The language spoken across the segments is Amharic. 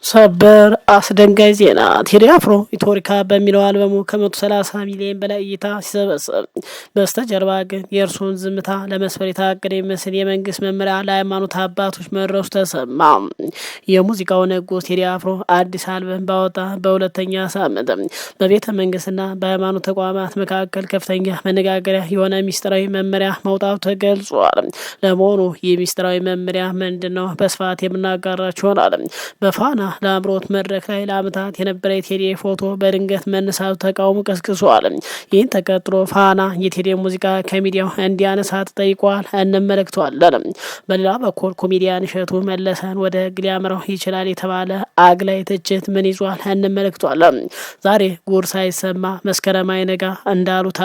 ሰበር አስደንጋጭ ዜና ቴዲ አፍሮ ኢትዮሪካ በሚለው አልበሙ ከ130 ሚሊዮን በላይ እይታ ሲሰበስብ በስተጀርባ ግን የእርሱን ዝምታ ለመስፈር የታቀደ የሚመስል የመንግስት መመሪያ ለሃይማኖት አባቶች መድረሱ ተሰማ። የሙዚቃው ንጉስ ቴዲ አፍሮ አዲስ አልበም ባወጣ በሁለተኛ ሳምንት በቤተ መንግስትና በሃይማኖት ተቋማት መካከል ከፍተኛ መነጋገሪያ የሆነ ሚስጥራዊ መመሪያ መውጣቱ ተገልጿል። ለመሆኑ ይህ ሚስጥራዊ መመሪያ ምንድን ነው? በስፋት የምናጋራችሁ ይሆናል። በፋና ለአምሮት መድረክ ላይ ለአመታት የነበረ የቴዲ ፎቶ በድንገት መነሳቱ ተቃውሞ ቀስቅሷል። ይህን ተከትሎ ፋና የቴዲ ሙዚቃ ከሚዲያው እንዲያነሳ ተጠይቋል። እንመለከተዋለን። በሌላ በኩል ኮሜዲያን እሸቱ መለሰን ወደ ህግ ሊያመራው ይችላል የተባለ አግላይ ትችት ምን ይዟል? እንመለከተዋለን። ዛሬ ጉር ሳይሰማ መስከረም አይነጋ እንዳሉት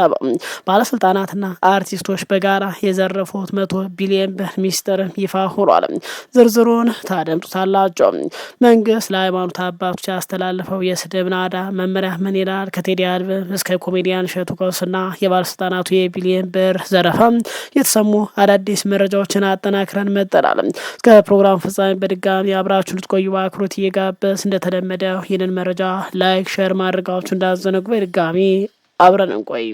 ባለስልጣናትና አርቲስቶች በጋራ የዘረፉት 100 ቢሊዮን ብር ሚስጥር ይፋ ሆኗል። ዝርዝሩን ታደምጡታላችሁ። መንግስት ለሃይማኖት አባቶች ያስተላለፈው የስድብ ናዳ መመሪያ ምን ይላል? ከቴዲ አልበም እስከ ኮሜዲያን እሸቱ ቀውስና የባለስልጣናቱ የቢሊዮን ብር ዘረፋ የተሰሙ አዳዲስ መረጃዎችን አጠናክረን መጠናል። እስከ ፕሮግራም ፍጻሜ በድጋሚ አብራችሁ ልትቆዩ በአክብሮት እየጋበዝ እንደተለመደው ይህንን መረጃ ላይክ፣ ሼር ማድረጋችሁ እንዳዘነጉ በድጋሚ አብረን እንቆይ።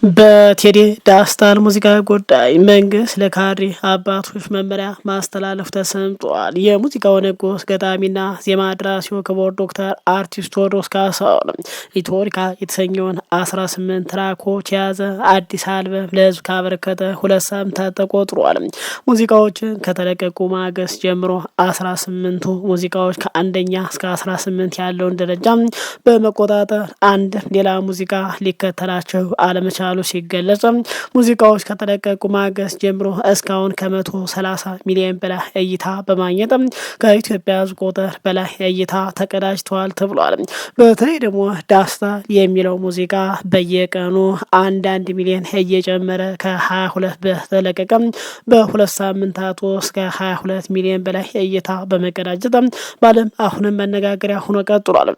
በቴዲ ዳስታል ሙዚቃ ጉዳይ መንግስት ለካድሬ አባቶች መመሪያ ማስተላለፍ ተሰምጧል። የሙዚቃው ንጉስ ገጣሚና ዜማ ደራሲው ክቡር ዶክተር አርቲስት ቴዎድሮስ ካሳሁን ኢትዮሪካ የተሰኘውን 18 ትራኮች የያዘ አዲስ አልበም ለህዝብ ካበረከተ 2 ሳምንታት ተቆጥሯል። ሙዚቃዎችን ከተለቀቁ ማግስት ጀምሮ 18ቱ ሙዚቃዎች ከአንደኛ እስከ 18 ያለውን ደረጃ በመቆጣጠር አንድ ሌላ ሙዚቃ ሊከተላቸው አለመቻሉ ሲገለጽ ሙዚቃዎች ከተለቀቁ ማግስት ጀምሮ እስካሁን ከ130 ሚሊዮን በላይ እይታ በማግኘት ከኢትዮጵያ ህዝብ ቁጥር በላይ እይታ ተቀዳጅተዋል ተብሏል። በተለይ ደግሞ ዳስታ የሚለው ሙዚቃ በየቀኑ 1 ሚሊዮን እየጨመረ ከ22 በተለቀቀ በ2 ሳምንታት ውስጥ ከ22 ሚሊዮን በላይ እይታ በመቀዳጀት በዓለም አሁንም መነጋገሪያ ሆኖ ቀጥሏል።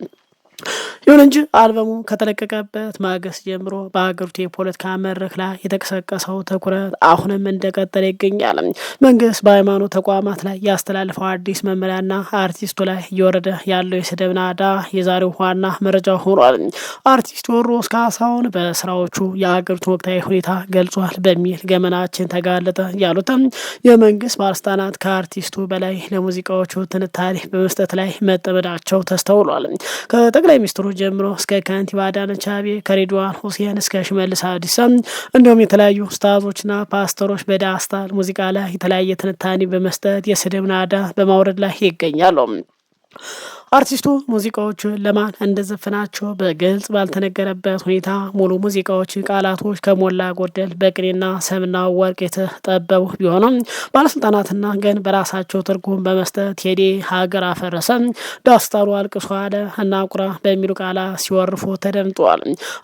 ይሁን እንጂ አልበሙ ከተለቀቀበት ማግስት ጀምሮ በሀገሪቱ የፖለቲካ መድረክ ላይ የተቀሰቀሰው ትኩረት አሁንም እንደቀጠለ ይገኛል። መንግስት በሃይማኖት ተቋማት ላይ ያስተላልፈው አዲስ መመሪያና አርቲስቱ ላይ እየወረደ ያለው የስድብ ናዳ የዛሬው ዋና መረጃ ሆኗል። አርቲስት ቴዎድሮስ ካሳሁን በስራዎቹ የሀገሪቱ ወቅታዊ ሁኔታ ገልጿል በሚል ገመናችን ተጋለጠ ያሉትም የመንግስት ባለስልጣናት ከአርቲስቱ በላይ ለሙዚቃዎቹ ትንታኔ በመስጠት ላይ መጠመዳቸው ተስተውሏል። ከጠቅላይ ሚኒስትሩ ጀምሮ እስከ ከንቲባ አዳነች አቤቤ ከሬድዋን ሁሴን እስከ ሽመልስ አብዲሳ እንዲሁም የተለያዩ ኡስታዞችና ፓስተሮች በዳስታል ሙዚቃ ላይ የተለያየ ትንታኔ በመስጠት የስድብ ናዳ በማውረድ ላይ ይገኛሉ። አርቲስቱ ሙዚቃዎቹ ለማን እንደዘፈናቸው በግልጽ ባልተነገረበት ሁኔታ ሙሉ ሙዚቃዎች ቃላቶች ከሞላ ጎደል በቅኔና ሰምና ወርቅ የተጠበቡ ቢሆኑም ባለስልጣናትና ግን በራሳቸው ትርጉም በመስጠት ቴዲ ሀገር አፈረሰ፣ ዳስታሉ አልቅሶ አለ እና ቁራ በሚሉ ቃላት ሲወርፉ ተደምጧል።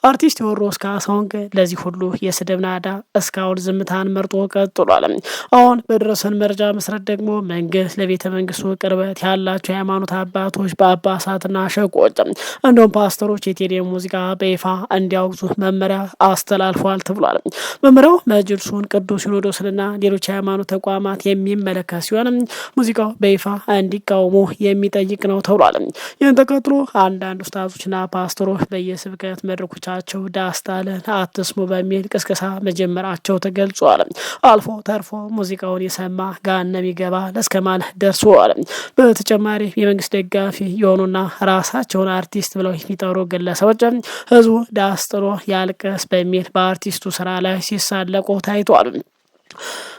አርቲስት ቴዎድሮስ ካሳሁን ግን ለዚህ ሁሉ የስድብ ናዳ እስካሁን ዝምታን መርጦ ቀጥሏል። አሁን በደረሰን መረጃ መሰረት ደግሞ መንግስት ለቤተ መንግስቱ ቅርበት ያላቸው የሃይማኖት አባቶች በአባሳትና ሸቆች እንዲሁም ፓስተሮች የቴዲ ሙዚቃ በይፋ እንዲያወግዙ መመሪያ አስተላልፏል ተብሏል። መመሪያው መጅልሱን፣ ቅዱስ ሲኖዶስንና ሌሎች ሃይማኖት ተቋማት የሚመለከት ሲሆን ሙዚቃው በይፋ እንዲቃወሙ የሚጠይቅ ነው ተብሏል። ይህን ተከትሎ አንዳንድ ኡስታዞችና ፓስተሮች በየስብከት መድረኮቻቸው ዳስታልን አትስሙ በሚል ቅስቀሳ መጀመራቸው ተገልጿል። አልፎ ተርፎ ሙዚቃውን የሰማ ገሃነም ይገባል እስከ ማለት ደርሷል። በተጨማሪ የመንግስት ደጋፊ የሆኑና ራሳቸውን አርቲስት ብለው የሚጠሩ ግለሰቦች ህዝቡ ዳስጥሎ ያልቅስ በሚል በአርቲስቱ ስራ ላይ ሲሳለቁ ታይቷል።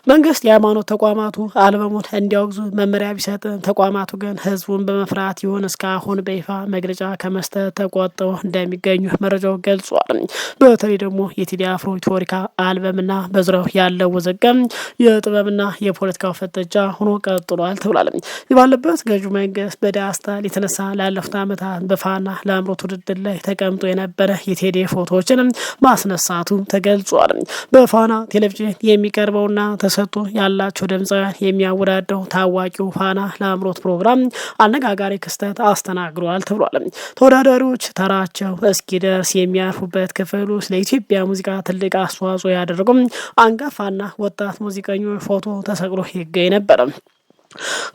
መንግስት የሃይማኖት ተቋማቱ አልበሙን እንዲያወግዙ መመሪያ ቢሰጥም ተቋማቱ ግን ህዝቡን በመፍራት ይሁን እስካሁን በይፋ መግለጫ ከመስጠት ተቆጥበው እንደሚገኙ መረጃው ገልጿል። በተለይ ደግሞ የቴዲ አፍሮ ኢትዮሪካ አልበምና በዙሪያው ያለው ውዝግብ የጥበብና የፖለቲካው ፍጥጫ ሆኖ ቀጥሏል ተብሏል። ባለበት ገዢው መንግስት በዳስታል የተነሳ ላለፉት ዓመታት በፋና ለአምሮት ውድድር ላይ ተቀምጦ የነበረ የቴዲ ፎቶዎችን ማስነሳቱ ተገልጿል። በፋና ቴሌቪዥን የሚቀርበውና እየሰጡ ያላቸው ድምፃውያን የሚያወዳደው ታዋቂው ፋና ላምሮት ፕሮግራም አነጋጋሪ ክስተት አስተናግሯል ተብሏል። ተወዳዳሪዎች ተራቸው እስኪደርስ የሚያርፉበት ክፍል ውስጥ ለኢትዮጵያ ሙዚቃ ትልቅ አስተዋጽኦ ያደረጉም አንጋፋና ወጣት ሙዚቀኞች ፎቶ ተሰቅሎ ይገኝ ነበር።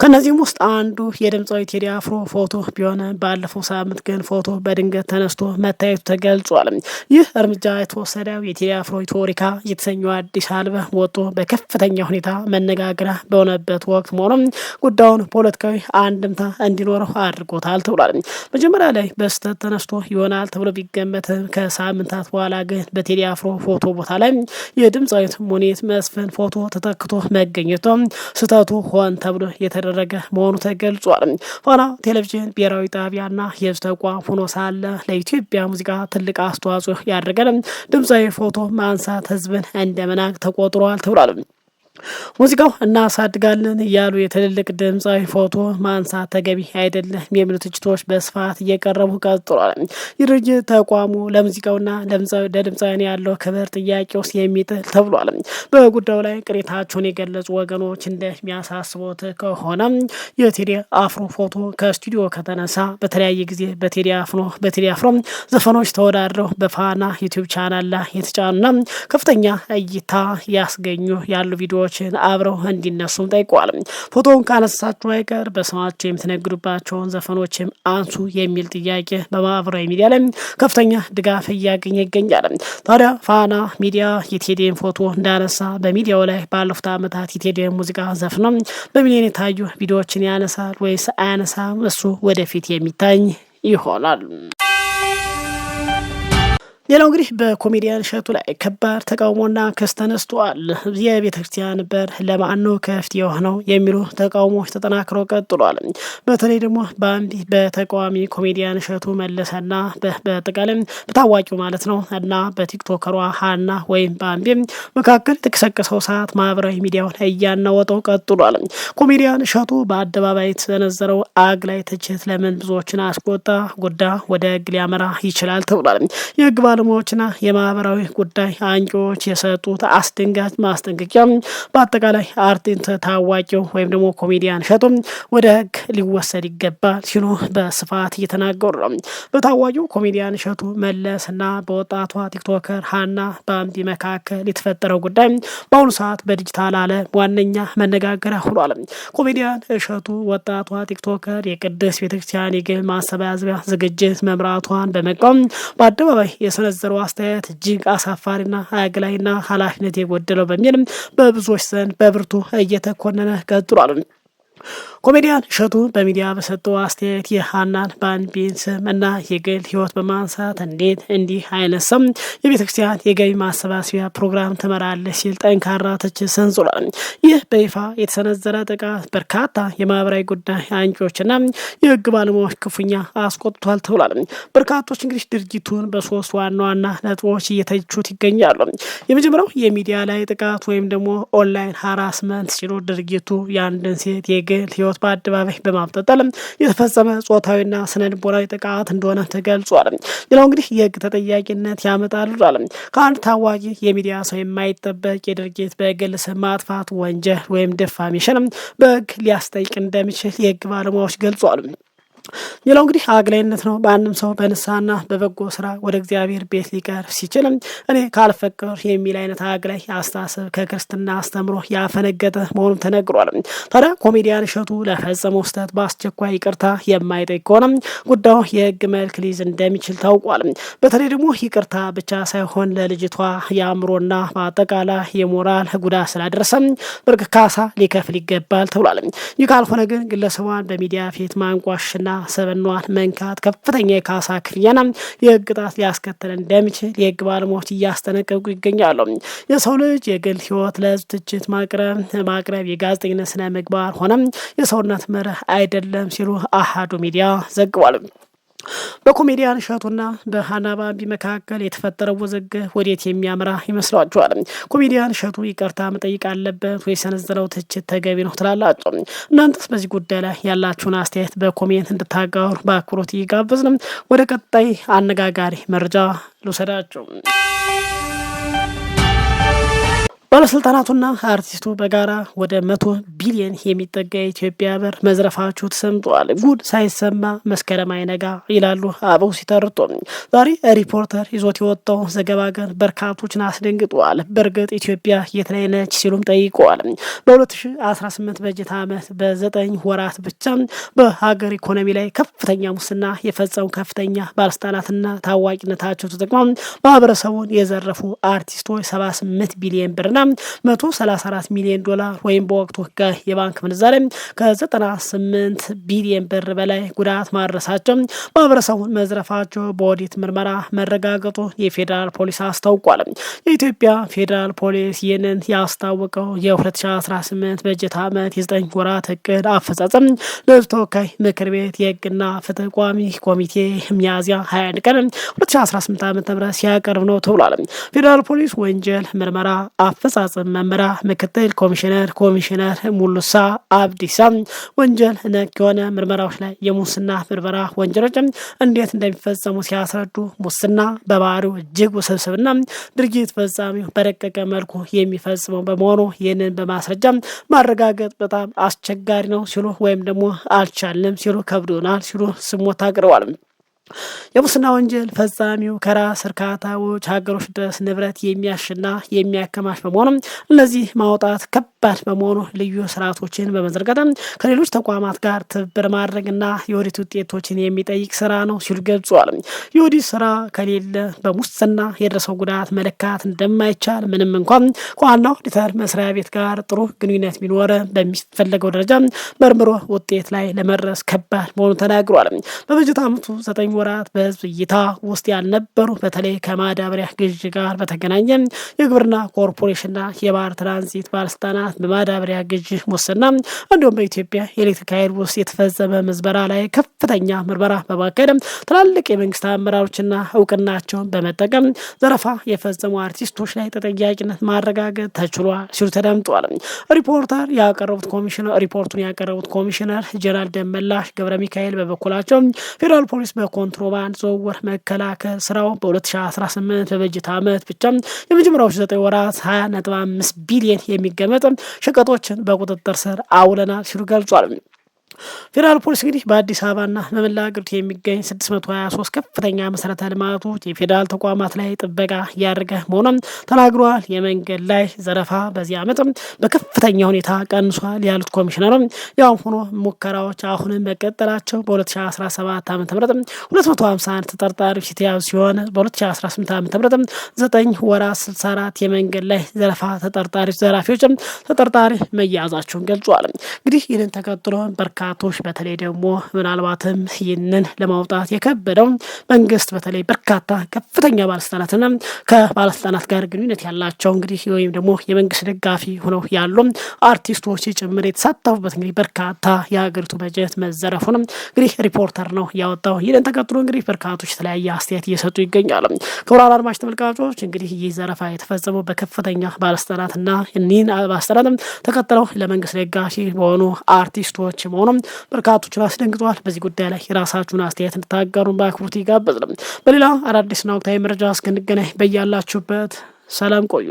ከነዚህም ውስጥ አንዱ የድምፃዊ ቴዲ አፍሮ ፎቶ ቢሆን ባለፈው ሳምንት ግን ፎቶ በድንገት ተነስቶ መታየቱ ተገልጿል። ይህ እርምጃ የተወሰደው የቴዲ አፍሮ ኢትዮሪካ የተሰኘው አዲስ አልበም ወጥቶ በከፍተኛ ሁኔታ መነጋገሪያ በሆነበት ወቅት መሆኑም ጉዳዩን ፖለቲካዊ አንድምታ እንዲኖረው አድርጎታል ተብሏል። መጀመሪያ ላይ በስህተት ተነስቶ ይሆናል ተብሎ ቢገመትም ከሳምንታት በኋላ ግን በቴዲ አፍሮ ፎቶ ቦታ ላይ የድምፃዊት ሙኒት መስፍን ፎቶ ተተክቶ መገኘቱ ስህተቱ ሆን ተብሎ የተደረገ መሆኑ ተገልጿል። ፋና ቴሌቪዥን ብሔራዊ ጣቢያና የህዝብ ተቋም ሆኖ ሳለ ለኢትዮጵያ ሙዚቃ ትልቅ አስተዋጽኦ ያደረገ ድምፃዊ ፎቶ ማንሳት ህዝብን እንደመናቅ ተቆጥሯል ተብሏል። ሙዚቃው እናሳድጋለን እያሉ የትልልቅ ድምፃዊ ፎቶ ማንሳት ተገቢ አይደለም የሚሉ ትችቶች በስፋት እየቀረቡ ቀጥሏል። የድርጅት ተቋሙ ለሙዚቃውና ለድምፃውያን ያለው ክብር ጥያቄ ውስጥ የሚጥል ተብሏል። በጉዳዩ ላይ ቅሬታቸውን የገለጹ ወገኖች እንደሚያሳስቡት ከሆነ የቴዲ አፍሮ ፎቶ ከስቱዲዮ ከተነሳ በተለያየ ጊዜ በቴዲ አፍሮ ዘፈኖች ተወዳድረው በፋና ዩቲዩብ ቻናል ላይ የተጫኑና ከፍተኛ እይታ ያስገኙ ያሉ ቪዲዮዎችን አብረው እንዲነሱም ጠይቀዋል። ፎቶውን ካነሳችሁ አይቀር በስማቸው የምትነግዱባቸውን ዘፈኖችም አንሱ የሚል ጥያቄ በማህበራዊ ሚዲያ ላይ ከፍተኛ ድጋፍ እያገኘ ይገኛል። ታዲያ ፋና ሚዲያ የቴዲን ፎቶ እንዳነሳ በሚዲያው ላይ ባለፉት ዓመታት የቴዲን ሙዚቃ ዘፍኖ በሚሊዮን የታዩ ቪዲዮዎችን ያነሳል ወይስ አያነሳም? እሱ ወደፊት የሚታይ ይሆናል። ሌላው እንግዲህ በኮሜዲያን እሸቱ ላይ ከባድ ተቃውሞና ክስ ተነስቷል። የቤተ ክርስቲያን በር ለማን ነው ክፍት የሆነው የሚሉ ተቃውሞዎች ተጠናክረው ቀጥሏል። በተለይ ደግሞ በአንድ በተቃዋሚ ኮሜዲያን እሸቱ መለሰና በጥቃልም በታዋቂው ማለት ነው እና በቲክቶከሯ ሀና ወይም በአንቤ መካከል የተቀሰቀሰው ሰዓት ማህበራዊ ሚዲያውን እያናወጠው ቀጥሏል። ኮሜዲያን እሸቱ በአደባባይ የተሰነዘረው አግላይ ትችት ለምን ብዙዎችን አስቆጣ? ጉዳይ ወደ ህግ ሊያመራ ይችላል ተብሏል። የህግ ባለሙያዎችና የማህበራዊ ጉዳይ አንቂዎች የሰጡት አስደንጋጭ ማስጠንቀቂያ በአጠቃላይ አርቲስት ታዋቂው ወይም ደግሞ ኮሜዲያን እሸቱ ወደ ህግ ሊወሰድ ይገባል ሲሉ በስፋት እየተናገሩ ነው። በታዋቂው ኮሜዲያን እሸቱ መለስና በወጣቷ ቲክቶከር ሀና ባምቢ መካከል የተፈጠረው ጉዳይ በአሁኑ ሰዓት በዲጂታል ዓለም ዋነኛ መነጋገሪያ ሆኗል። ኮሜዲያን እሸቱ ወጣቷ ቲክቶከር የቅድስት ቤተክርስቲያን የግል ማሰባሰቢያ ዝግጅት መምራቷን በመቃወም በአደባባይ የሰነዘረው አስተያየት እጅግ አሳፋሪና አግላይና ኃላፊነት የጎደለው በሚል በብዙዎች ዘንድ በብርቱ እየተኮነነ ቀጥሏል። ኮሜዲያን እሸቱ በሚዲያ በሰጠው አስተያየት የሀናን ባንቢን ስም እና የግል ህይወት በማንሳት እንዴት እንዲህ አይነት ስም የቤተ ክርስቲያን የገቢ ማሰባሰቢያ ፕሮግራም ትመራለች ሲል ጠንካራ ትችት ሰንዝሯል። ይህ በይፋ የተሰነዘረ ጥቃት በርካታ የማህበራዊ ጉዳይ አንቂዎችና የህግ ባለሙያዎች ክፉኛ አስቆጥቷል ተብሏል። በርካቶች እንግዲህ ድርጊቱን በሶስት ዋና ዋና ነጥቦች እየተቹት ይገኛሉ። የመጀመሪያው የሚዲያ ላይ ጥቃት ወይም ደግሞ ኦንላይን ሃራስመንት ሲሉ ድርጊቱ የአንድን ሴት የግል ህይወት በአደባባይ በማብጠጠል የተፈጸመ ጾታዊና ስነልቦናዊ ጥቃት እንደሆነ ተገልጿል። ሌላው እንግዲህ የህግ ተጠያቂነት ያመጣል። ከአንድ ታዋቂ የሚዲያ ሰው የማይጠበቅ የድርጊት በግል ስም ማጥፋት ወንጀል ወይም ዲፋሜሽን በህግ ሊያስጠይቅ እንደሚችል የህግ ባለሙያዎች ገልጿል። ሌላው እንግዲህ አግላይነት ነው። በአንድም ሰው በንስሐና በበጎ ስራ ወደ እግዚአብሔር ቤት ሊቀርብ ሲችል እኔ ካልፈቀር የሚል አይነት አግላይ አስተሳሰብ ከክርስትና አስተምሮ ያፈነገጠ መሆኑን ተነግሯል። ታዲያ ኮሜዲያን እሸቱ ለፈጸመው ስህተት በአስቸኳይ ይቅርታ የማይጠይቅ ከሆነ ጉዳዩ የህግ መልክ ሊይዝ እንደሚችል ታውቋል። በተለይ ደግሞ ይቅርታ ብቻ ሳይሆን ለልጅቷ የአእምሮና በአጠቃላይ የሞራል ጉዳት ስላደረሰ ብርቅ ካሳ ሊከፍል ይገባል ተብሏል። ይህ ካልሆነ ግን ግለሰቧን በሚዲያ ፊት ማንቋሽና ሰበኗን መንካት ከፍተኛ የካሳ ክፍያና የህግ ቅጣት ሊያስከትል እንደሚችል የህግ ባለሙያዎች እያስጠነቀቁ ይገኛሉ። የሰው ልጅ የግል ህይወት ለህዝብ ትችት ማቅረብ የጋዜጠኝነት ስነ ምግባር ሆነ የሰውነት መርህ አይደለም ሲሉ አሃዱ ሚዲያ ዘግቧል። በኮሜዲያን እሸቱና በሀና ባምቢ መካከል የተፈጠረው ውዝግብ ወዴት የሚያመራ ይመስላችኋል? ኮሜዲያን እሸቱ ይቅርታ መጠየቅ አለበት ወይ የሰነዘረው ትችት ተገቢ ነው ትላላችሁ? እናንተስ በዚህ ጉዳይ ላይ ያላችሁን አስተያየት በኮሜንት እንድታጋሩ በአክብሮት እየጋበዝን ወደ ቀጣይ አነጋጋሪ መረጃ ልውሰዳችሁ። ባለስልጣናቱና አርቲስቱ በጋራ ወደ 100 ቢሊዮን የሚጠጋ የኢትዮጵያ ብር መዝረፋቸው ተሰምቷል። ጉድ ሳይሰማ መስከረም አይነጋ ይላሉ አበው ሲተርቱ። ዛሬ ሪፖርተር ይዞት የወጣው ዘገባ ግን በርካቶችን አስደንግጧል። በእርግጥ ኢትዮጵያ የት ላይ ነች ሲሉም ጠይቀዋል። በ2018 በጀት ዓመት በ9 ወራት ብቻ በሀገር ኢኮኖሚ ላይ ከፍተኛ ሙስና የፈጸሙ ከፍተኛ ባለስልጣናትና ታዋቂነታቸው ተጠቅመው ማህበረሰቡን የዘረፉ አርቲስቶች 78 ቢሊዮን ብርና 134 ሚሊዮን ዶላር ወይም በወቅቱ የባንክ ምንዛሬ ከ98 ቢሊዮን ብር በላይ ጉዳት ማድረሳቸው ማህበረሰቡን መዝረፋቸው በኦዲት ምርመራ መረጋገጡ የፌዴራል ፖሊስ አስታውቋል። የኢትዮጵያ ፌዴራል ፖሊስ ይህንን ያስታወቀው የ2018 በጀት ዓመት የ9 ወራት እቅድ አፈጻጸም ለሕዝብ ተወካይ ምክር ቤት የህግና ፍትህ ቋሚ ኮሚቴ ሚያዝያ 21 ቀን 2018 ዓ.ም ሲያቀርብ ነው ተብሏል። ፌዴራል ፖሊስ ወንጀል ምርመራ አፈጻጸም መመሪያ ምክትል ኮሚሽነር ሙሉሳ አብዲሳ ወንጀል ነክ የሆነ ምርመራዎች ላይ የሙስና ምርመራ ወንጀሎች እንዴት እንደሚፈጸሙ ሲያስረዱ ሙስና በባህሪው እጅግ ውስብስብና ድርጊት ፈጻሚው በረቀቀ መልኩ የሚፈጽመው በመሆኑ ይህንን በማስረጃ ማረጋገጥ በጣም አስቸጋሪ ነው ሲሉ ወይም ደግሞ አልቻልንም ሲሉ ከብዶናል ሲሉ ስሞታ አቅርበዋል። የሙስና ወንጀል ፈጻሚው ከራስ እርካታዎች ሀገሮች ድረስ ንብረት የሚያሽና የሚያከማሽ በመሆኑ እነዚህ ማውጣት ከባድ በመሆኑ ልዩ ስርዓቶችን በመዘርጋት ከሌሎች ተቋማት ጋር ትብብር ማድረግና የኦዲት ውጤቶችን የሚጠይቅ ስራ ነው ሲሉ ገልጿል። የኦዲት ስራ ከሌለ በሙስና የደረሰው ጉዳት መለካት እንደማይቻል ምንም እንኳን ከዋናው ኦዲተር መስሪያ ቤት ጋር ጥሩ ግንኙነት ቢኖር በሚፈለገው ደረጃ መርምሮ ውጤት ላይ ለመድረስ ከባድ መሆኑ ተናግሯል። በበጀት ዓመቱ 9 ወራት በህዝብ እይታ ውስጥ ያልነበሩ በተለይ ከማዳበሪያ ግዥ ጋር በተገናኘ የግብርና ኮርፖሬሽንና የባህር ትራንዚት ባለስልጣናት በማዳበሪያ ግዥ ሙስና እንዲሁም በኢትዮጵያ የኤሌክትሪክ ኃይል ውስጥ የተፈጸመ ምዝበራ ላይ ከፍተኛ ምርመራ በማካሄድ ትላልቅ የመንግስት አመራሮችና እውቅናቸውን በመጠቀም ዘረፋ የፈጸሙ አርቲስቶች ላይ ተጠያቂነት ማረጋገጥ ተችሏል ሲሉ ተደምጧል። ሪፖርቱን ያቀረቡት ኮሚሽነር ጀነራል ደመላሽ ገብረ ሚካኤል በበኩላቸው ፌዴራል ፖሊስ በኮንትሮባንድ ዝውውር መከላከል ስራው በ2018 በበጀት ዓመት ብቻ የመጀመሪያዎቹ 9 ወራት 20.5 ቢሊዮን የሚገመት ሸቀጦችን በቁጥጥር ስር አውለናል ሲሉ ገልጿል። ፌዴራል ፖሊስ እንግዲህ በአዲስ አበባና በመላ ሀገሪቱ የሚገኝ 623 ከፍተኛ መሰረተ ልማቶች የፌዴራል ተቋማት ላይ ጥበቃ እያደረገ መሆኑን ተናግሯል። የመንገድ ላይ ዘረፋ በዚህ ዓመት በከፍተኛ ሁኔታ ቀንሷል ያሉት ኮሚሽነሩ ያው ሆኖ ሙከራዎች አሁንም መቀጠላቸው በ2017 ዓ.ም 251 ተጠርጣሪዎች የተያዙ ሲሆን በ2018 ዓ.ም 9 ወራት 64 የመንገድ ላይ ዘረፋ ዘራፊዎች ተጠርጣሪ መያዛቸውን ገልጿል። እንግዲህ ይህንን ተከትሎ በርካቶች በተለይ ደግሞ ምናልባትም ይህንን ለማውጣት የከበደው መንግስት በተለይ በርካታ ከፍተኛ ባለስልጣናትና ከባለስልጣናት ጋር ግንኙነት ያላቸው እንግዲህ ወይም ደግሞ የመንግስት ደጋፊ ሆነው ያሉ አርቲስቶች ጭምር የተሳተፉበት እንግዲህ በርካታ የሀገሪቱ በጀት መዘረፉንም እንግዲህ ሪፖርተር ነው ያወጣው። ይህንን ተከትሎ እንግዲህ በርካቶች የተለያየ አስተያየት እየሰጡ ይገኛሉ። ክቡራን አድማጭ ተመልካቾች እንግዲህ ይህ ዘረፋ የተፈጸመው በከፍተኛ ባለስልጣናትና እኒህን ባለስልጣናት ተከትለው ለመንግስት ደጋፊ በሆኑ አርቲስቶች መሆኑም በርካቶችን አስደንግጧል። በዚህ ጉዳይ ላይ የራሳችሁን አስተያየት እንድታጋሩን በአክብሮት ይጋበዝንም። በሌላ አዳዲስና ወቅታዊ መረጃ እስክንገናኝ በያላችሁበት ሰላም ቆዩ።